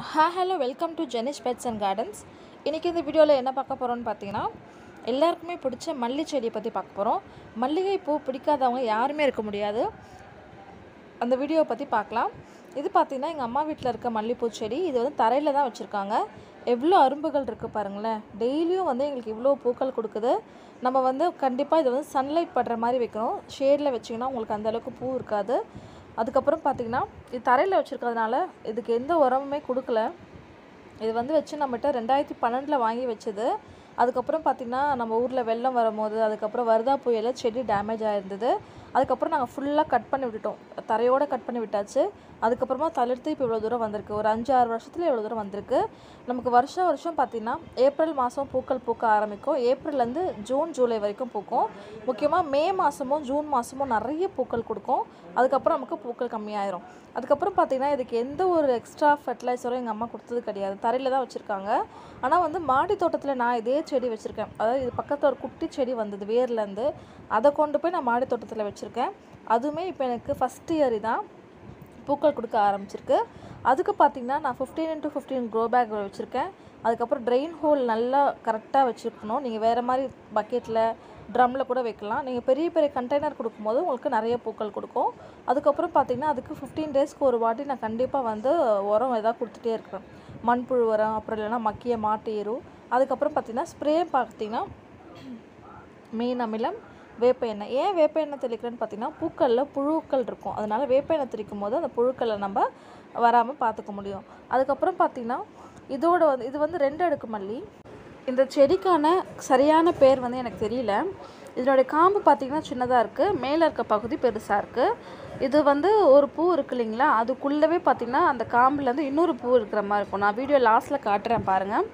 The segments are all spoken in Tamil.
Hello welcome to Jenish pets and gardens. இன்றைக்கி இந்த வீடியோவில் என்ன பார்க்க போகிறோன்னு பார்த்தீங்கன்னா, எல்லாருக்குமே பிடிச்ச மல்லி செடியை பற்றி பார்க்க போகிறோம். மல்லிகை பூ பிடிக்காதவங்க யாருமே இருக்க முடியாது. அந்த வீடியோவை பற்றி பார்க்கலாம். இது பார்த்திங்கன்னா எங்கள் அம்மா வீட்டில் இருக்க மல்லிகைப்பூ செடி. இது வந்து தரையில் தான் வச்சுருக்காங்க. எவ்வளோ அரும்புகள் இருக்குது பாருங்களேன். டெய்லியும் வந்து எங்களுக்கு இவ்வளோ பூக்கள் கொடுக்குது. நம்ம வந்து கண்டிப்பாக இதை வந்து சன்லைட் படுற மாதிரி வைக்கணும். ஷேடில் வச்சிங்கன்னா உங்களுக்கு அந்தளவுக்கு பூ இருக்காது. அதுக்கப்புறம் பார்த்திங்கன்னா இது தரையில் வச்சுருக்கிறதுனால இதுக்கு எந்த உரமுமே கொடுக்கல. இது வந்து வச்சு நம்மகிட்ட 2012 வாங்கி வச்சது. அதுக்கப்புறம் பார்த்திங்கன்னா நம்ம ஊரில் வெள்ளம் வரும்போது அதுக்கப்புறம் வருதா புயலில் செடி டேமேஜ் ஆகிருந்தது. அதுக்கப்புறம் நாங்கள் ஃபுல்லாக கட் பண்ணி விட்டுட்டோம். தரையோடு கட் பண்ணி விட்டாச்சு. அதுக்கப்புறமா தளிர்த்து இப்போ இவ்வளோ தூரம் வந்திருக்கு. ஒரு 5-6 வருஷத்தில் இவ்வளோ தூரம் வந்திருக்கு. நமக்கு வருஷம் பார்த்திங்கன்னா ஏப்ரல் மாதம் பூக்கள் பூக்க ஆரம்பிக்கும். ஏப்ரல்லேருந்து ஜூன் ஜூலை வரைக்கும் பூக்கும். முக்கியமாக மே மாதமும் ஜூன் மாதமும் நிறைய பூக்கள் கொடுக்கும். அதுக்கப்புறம் நமக்கு பூக்கள் கம்மியாயிரும். அதுக்கப்புறம் பார்த்திங்கன்னா இதுக்கு எந்த ஒரு எக்ஸ்ட்ரா ஃபெர்டிலைசரும் எங்கள் அம்மா கொடுத்தது கிடையாது. தரையில் தான் வச்சுருக்காங்க. ஆனால் வந்து மாடி தோட்டத்தில் நான் இதே செடி வச்சுருக்கேன். அதாவது இது பக்கத்தில் ஒரு குட்டி செடி வந்தது வேர்லேருந்து. அதை கொண்டு போய் நான் மாடி தோட்டத்தில் வச்சுருக்கேன். அதுவுமே இப்போ எனக்கு ஃபஸ்ட் இயர் தான் பூக்கள் கொடுக்க ஆரம்பிச்சிருக்கு. அதுக்கு பார்த்திங்கன்னா நான் 15x15 க்ரோ பேக் வச்சுருக்கேன். அதுக்கப்புறம் ட்ரெயின் ஹோல் நல்லா கரெக்டாக வச்சுருக்கணும். நீங்கள் வேறு மாதிரி பக்கெட்டில் ட்ரம்மில் கூட வைக்கலாம். நீங்கள் பெரிய பெரிய கண்டெய்னர் கொடுக்கும்போது உங்களுக்கு நிறைய பூக்கள் கொடுக்கும். அதுக்கப்புறம் பார்த்திங்கன்னா அதுக்கு 15 டேஸ்க்கு ஒரு வாட்டி நான் கண்டிப்பாக வந்து உரம் எதாவது கொடுத்துட்டே இருக்கிறேன். மண்புழு உரம், அப்புறம் இல்லைன்னா மக்கிய மாட்டு எரு. அதுக்கப்புறம் பார்த்திங்கன்னா ஸ்ப்ரே பார்த்திங்கன்னா மீன் அமிலம், வேப்ப எண்ணெய். ஏன் வேப்ப எண்ணெய் தெளிக்கிறேன்னு பார்த்திங்கன்னா பூக்களில் புழுக்கள் இருக்கும். அதனால் வேப்ப எண்ணெய் தெளிக்கும் போது அந்த புழுக்களை நம்ம வராமல் பார்த்துக்க முடியும். அதுக்கப்புறம் பார்த்திங்கன்னா இது வந்து 2 அடுக்கு மல்லி. இந்த செடிக்கான சரியான பேர் வந்து எனக்கு தெரியல. இதனுடைய காம்பு பார்த்திங்கன்னா சின்னதாக இருக்குது. மேலே இருக்க பகுதி பெருசாக இருக்குது. இது வந்து ஒரு பூ இருக்குது இல்லைங்களா, அதுக்குள்ளவே பார்த்திங்கன்னா அந்த காம்புலேருந்து இன்னொரு பூ இருக்கிற மாதிரி இருக்கும். நான் வீடியோ லாஸ்ட்டில் காட்டுறேன் பாருங்கள்.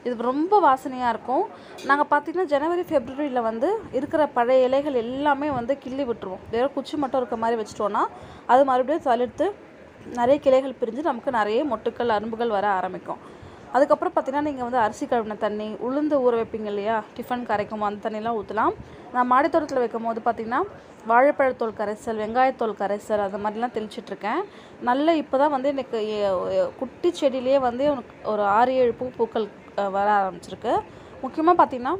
இது ரொம்ப வாசனையாக இருக்கும். நாங்கள் பார்த்திங்கன்னா ஜனவரி ஃபெப்ரவரியில் வந்து இருக்கிற பழைய இலைகள் எல்லாமே வந்து கிள்ளி விட்டுருவோம். வெறும் குச்சி மட்டும் இருக்க மாதிரி வச்சுட்டோன்னா அது மறுபடியும் தளிர்த்து நிறைய கிளைகள் பிரிஞ்சு நமக்கு நிறைய மொட்டுக்கள் அரும்புகள் வர ஆரம்பிக்கும். அதுக்கப்புறம் பார்த்திங்கன்னா நீங்கள் வந்து அரிசி கழுவின தண்ணி, உளுந்து ஊற வைப்பீங்க இல்லையா, டிஃபன் கரைக்கும், அந்த தண்ணிலாம் ஊற்றலாம். நான் மாடித்தோட்டத்தில் வைக்கும் போது பார்த்திங்கன்னா வாழைப்பழத்தோல் கரைசல், வெங்காயத்தோல் கரைசல் அந்த மாதிரிலாம் தெளிச்சிட்ருக்கேன். நல்ல இப்போ தான் வந்து எனக்கு குட்டி செடியிலே வந்து ஒரு 6-7 பூக்கள் வர ஆரம்பிச்சிருக்கு. முக்கியமாக பார்த்திங்கன்னா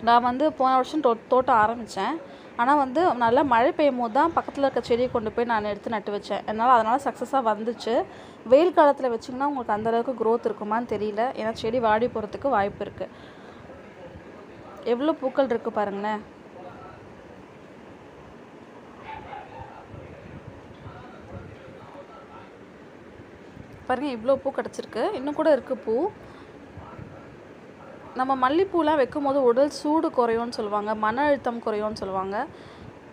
நான் வந்து போன வருஷம் தோட்டம் ஆரம்பித்தேன். ஆனால் வந்து நல்லா மழை பெய்யும் போது தான் பக்கத்தில் இருக்க செடியை கொண்டு போய் நான் எடுத்து நட்டு வச்சேன். அதனால் சக்ஸஸாக வந்துச்சு. வெயில் காலத்தில் வச்சிங்கன்னா உங்களுக்கு அந்தளவுக்கு க்ரோத் இருக்குமான்னு தெரியல. ஏன்னா செடி வாடி போகிறதுக்கு வாய்ப்பு இருக்குது. எவ்வளோ பூக்கள் இருக்குது பாருங்களேன். பாருங்கள், இவ்வளோ பூ கிடச்சிருக்கு. இன்னும் கூட இருக்குது பூ. நம்ம மல்லிப்பூலாம் வைக்கும் போது உடல் சூடு குறையும்னு சொல்லுவாங்க, மன அழுத்தம் குறையும்னு சொல்லுவாங்க.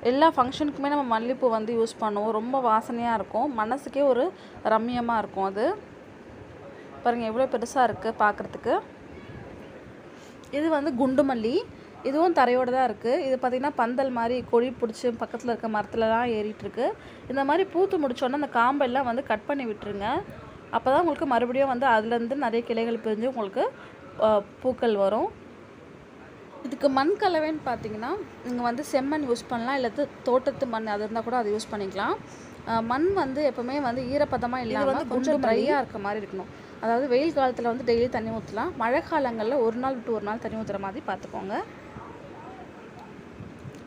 எல்லா ஃபங்க்ஷனுக்குமே நம்ம மல்லிப்பூ வந்து யூஸ் பண்ணுவோம். ரொம்ப வாசனையாக இருக்கும். மனசுக்கே ஒரு ரம்மியமாக இருக்கும். அது பாருங்கள் எவ்வளோ பெருசாக இருக்குது பார்க்குறதுக்கு. இது வந்து குண்டு மல்லி. இதுவும் தரையோடு தான் இருக்குது. இது பார்த்திங்கன்னா பந்தல் மாதிரி கொடி பிடிச்சி பக்கத்தில் இருக்க மரத்துலலாம் ஏறிட்டுருக்கு. இந்த மாதிரி பூத்து முடிச்சோன்னா அந்த காம்பெல்லாம் வந்து கட் பண்ணி விட்டுருங்க. அப்போ தான் உங்களுக்கு மறுபடியும் வந்து அதுலேருந்து நிறைய கிளைகள் பிரிஞ்சு உங்களுக்கு பூக்கள் வரும். இதுக்கு மண் கலவைன்னு பார்த்திங்கன்னா நீங்கள் வந்து செம்மண் யூஸ் பண்ணலாம், இல்லை தோட்டத்து மண் அது இருந்தால் கூட அதை யூஸ் பண்ணிக்கலாம். மண் வந்து எப்போவுமே வந்து ஈரப்பதமாக இல்லாமல் கொஞ்சம் ட்ரையாக இருக்க மாதிரி இருக்கணும். அதாவது வெயில் காலத்தில் வந்து டெய்லி தண்ணி ஊற்றலாம். மழை காலங்களில் ஒரு நாள் விட்டு ஒரு நாள் தண்ணி ஊற்றுற மாதிரி பார்த்துக்கோங்க.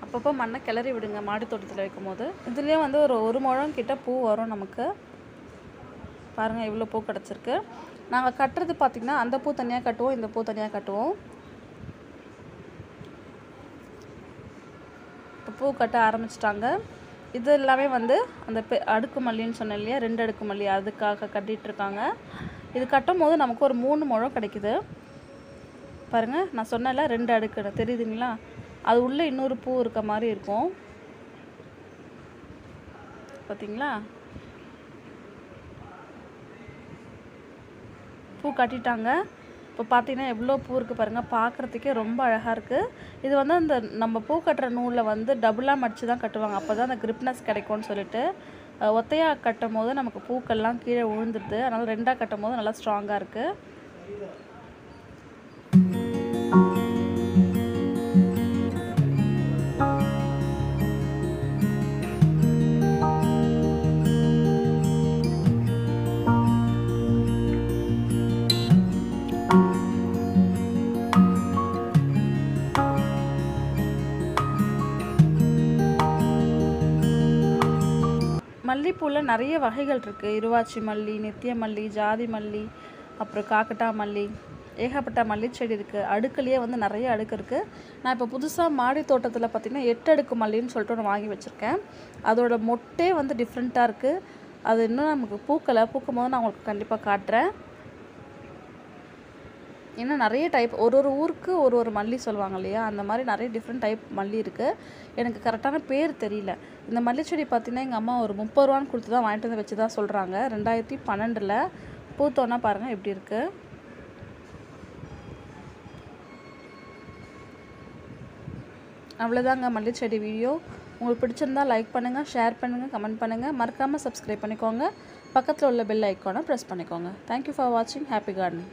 அப்பப்போ மண்ணை கிளறி விடுங்க மாடி தோட்டத்தில் வைக்கும் போது. இதுலேயே வந்து ஒரு முழம் கிட்ட பூ வரும் நமக்கு. பாருங்கள் இவ்வளோ பூ கிடச்சிருக்கு. நாங்கள் கட்டுறது பார்த்திங்கன்னா அந்த பூ தனியாக கட்டுவோம், இந்த பூ தனியாக கட்டுவோம். இப்போ பூ கட்ட ஆரம்பிச்சிட்டாங்க. இது எல்லாமே வந்து அந்த அடுக்கு மல்லின்னு சொன்னேன் இல்லையா, 2 அடுக்கு மல்லி, அதுக்காக கட்டிகிட்ருக்காங்க. இது கட்டும் போது நமக்கு ஒரு 3 முழம் கிடைக்குது. பாருங்கள், நான் சொன்னேன்ல 2 அடுக்கு தெரியுதுங்களா, அது உள்ளே இன்னொரு பூ இருக்க மாதிரி இருக்கும். பார்த்திங்களா, பூ கட்டிட்டாங்க. இப்போ பார்த்திங்கன்னா எவ்வளோ பூ இருக்குது பாருங்கள். பார்க்குறதுக்கே ரொம்ப அழகாக இருக்குது. இது வந்து அந்த நம்ம பூ கட்டுற நூலில் வந்து டபுளாக மடித்து தான் கட்டுவாங்க. அப்போ தான் அந்த கிரிப்னஸ் கிடைக்கும்னு சொல்லிட்டு ஒத்தையாக கட்டும் போது நமக்கு பூக்கள்லாம் கீழே விழுந்துடுது. அதனால் 2ஆக கட்டும் போது நல்லா ஸ்ட்ராங்காக இருக்குது. மல்லிகைப்பூவில் நிறைய வகைகள் இருக்குது. இருவாச்சி மல்லி, நித்திய மல்லி, ஜாதி மல்லி, அப்புறம் காக்கட்டா மல்லி, ஏகப்பட்ட மல்லிச்செடி இருக்குது. அடுக்குலேயே வந்து நிறைய அடுக்கு இருக்குது. நான் இப்போ புதுசாக மாடி தோட்டத்தில் பார்த்திங்கன்னா 8 அடுக்கு மல்லின்னு சொல்லிட்டு ஒன்று வாங்கி வச்சுருக்கேன். அதோட மொட்டே வந்து டிஃப்ரெண்ட்டாக இருக்குது. அது இன்னும் நமக்கு பூக்கும் போது நான் உங்களுக்கு கண்டிப்பாக காட்டுறேன். இன்னும் நிறைய டைப், ஒரு ஊருக்கு ஒரு மல்லி சொல்லுவாங்க இல்லையா, அந்த மாதிரி நிறைய டிஃப்ரெண்ட் டைப் மல்லி இருக்குது. எனக்கு கரெக்டான பேர் தெரியல. இந்த மல்லிச்செடி பார்த்திங்கன்னா எங்கள் அம்மா ஒரு 30 ரூபான்னு கொடுத்து தான் வாங்கிட்டு வந்து வச்சு தான் சொல்கிறாங்க. 2012 பூத்தோன்னா பாருங்கள் எப்படி இருக்குது. அவ்வளோதாங்க மல்லிச்செடி வீடியோ. உங்களுக்கு பிடிச்சிருந்தா லைக் பண்ணுங்கள், ஷேர் பண்ணுங்கள், கமெண்ட் பண்ணுங்கள். மறக்காமல் சப்ஸ்கிரைப் பண்ணிக்கோங்க. பக்கத்தில் உள்ள பெல் ஐக்கானை ப்ரெஸ் பண்ணிக்கோங்க. தேங்க்யூ ஃபார் வாட்சிங். Happy gardening.